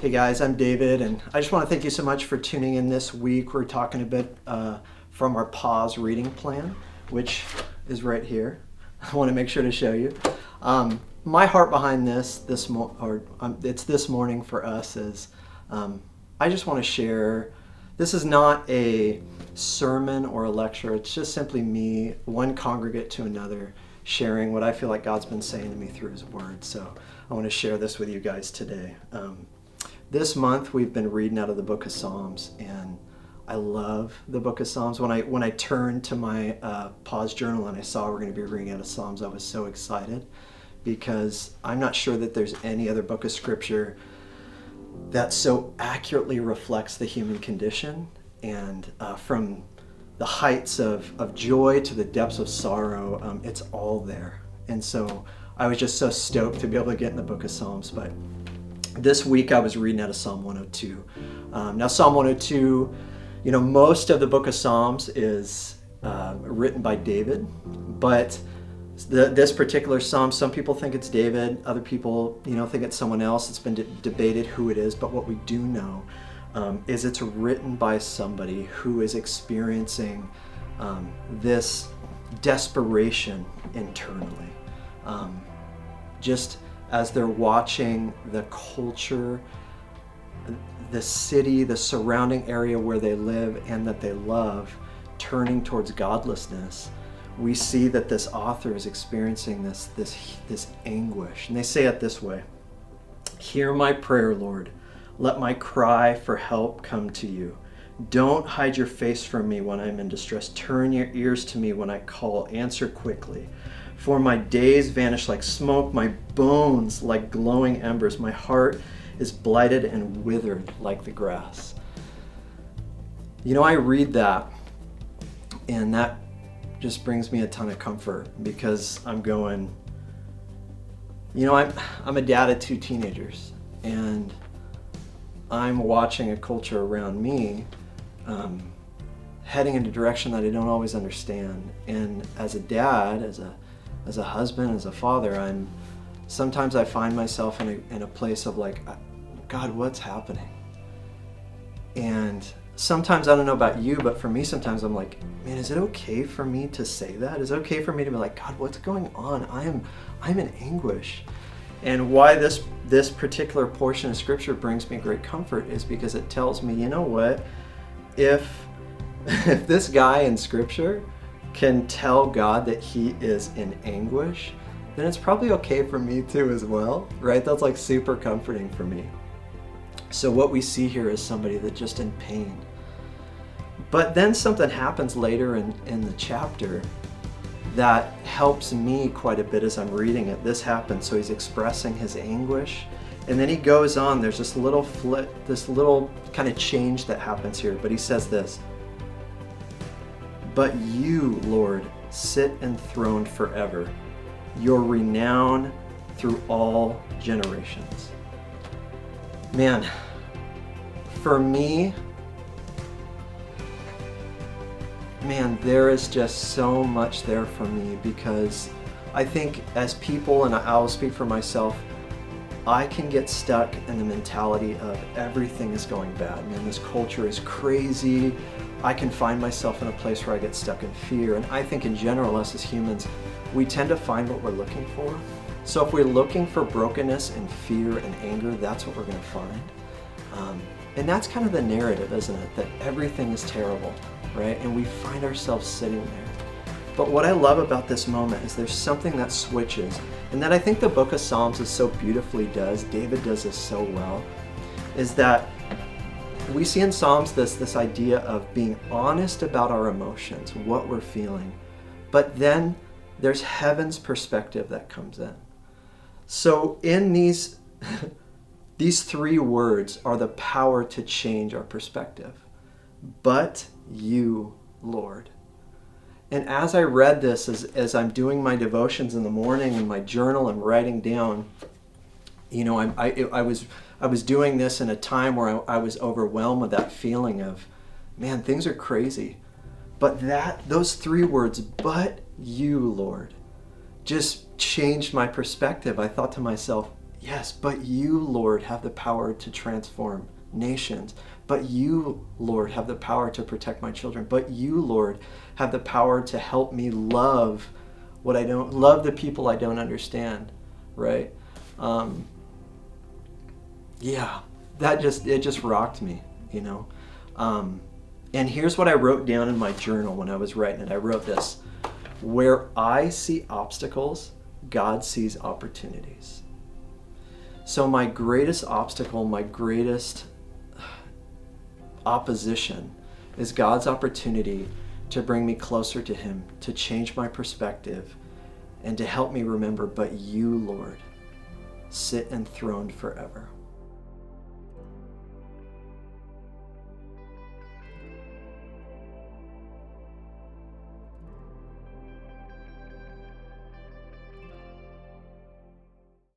Hey guys, I'm David, and I just want to thank you so much for tuning in this week. We're talking a bit from our Pause reading plan, which is right here. I want to make sure to show you. My heart behind this morning for us is I just want to share. This is not a sermon or a lecture. It's just simply me, one congregate to another, sharing what I feel like God's been saying to me through His Word. So I want to share this with you guys today. This month we've been reading out of the book of Psalms, and I love the book of Psalms. When I turned to my Pause journal and I saw we're going to be reading out of Psalms, I was so excited because I'm not sure that there's any other book of Scripture that so accurately reflects the human condition, and from the heights of joy to the depths of sorrow, it's all there. And so I was just so stoked to be able to get in the book of Psalms. But this week I was reading out of Psalm 102. Now Psalm 102, most of the book of Psalms is written by David, but this particular Psalm, some people think it's David, other people think it's someone else. It's been debated who it is, but what we do know is it's written by somebody who is experiencing this desperation internally. Just as they're watching the culture, the city, the surrounding area where they live and that they love turning towards godlessness, we see that this author is experiencing this anguish. And they say it this way: "Hear my prayer, Lord. Let my cry for help come to you. Don't hide your face from me when I'm in distress. Turn your ears to me when I call. Answer quickly. For my days vanish like smoke, my bones like glowing embers. My heart is blighted and withered like the grass." I read that, and that just brings me a ton of comfort, because I'm going, I'm a dad of two teenagers, and I'm watching a culture around me heading in a direction that I don't always understand. And as a dad, as a husband, as a father, sometimes I find myself in a place of like, God, what's happening? And sometimes, I don't know about you, but for me, sometimes I'm like, man, is it okay for me to say that? Is it okay for me to be like, God, what's going on? I'm in anguish. And why this particular portion of Scripture brings me great comfort is because it tells me, you know what? If this guy in Scripture can tell God that he is in anguish, then it's probably okay for me too as well, right? That's like super comforting for me. So what we see here is somebody that's just in pain. But then something happens later in the chapter that helps me quite a bit as I'm reading it. This happens, so he's expressing his anguish, and then he goes on. There's this little flip, this little kind of change that happens here, but he says this: "But you, Lord, sit enthroned forever, your renown through all generations." Man, for me, there is just so much there for me, because I think as people, and I'll speak for myself, I can get stuck in the mentality of everything is going bad. Man, this culture is crazy. I can find myself in a place where I get stuck in fear. And I think in general, us as humans, we tend to find what we're looking for. So if we're looking for brokenness and fear and anger, that's what we're going to find. And that's kind of the narrative, isn't it? That everything is terrible, right? And we find ourselves sitting there. But what I love about this moment is there's something that switches, and that I think the book of Psalms is so beautifully does. David does this so well, is that we see in Psalms this idea of being honest about our emotions, what we're feeling. But then there's heaven's perspective that comes in. So in these three words are the power to change our perspective. But you, Lord. And as I read this, as I'm doing my devotions in the morning in my journal and writing down, I was doing this in a time where I was overwhelmed with that feeling of, man, things are crazy. But those three words, "but you, Lord," just changed my perspective. I thought to myself, Yes, but you, Lord, have the power to transform nations. But you, Lord, have the power to protect my children. But you, Lord, have the power to help me love the people I don't understand, right? Yeah, it just rocked me, you know. And here's what I wrote down in my journal when I was writing it. I wrote this: where I see obstacles, God sees opportunities. So my greatest obstacle, my greatest opposition is God's opportunity to bring me closer to Him, to change my perspective, and to help me remember, but you, Lord, sit enthroned forever.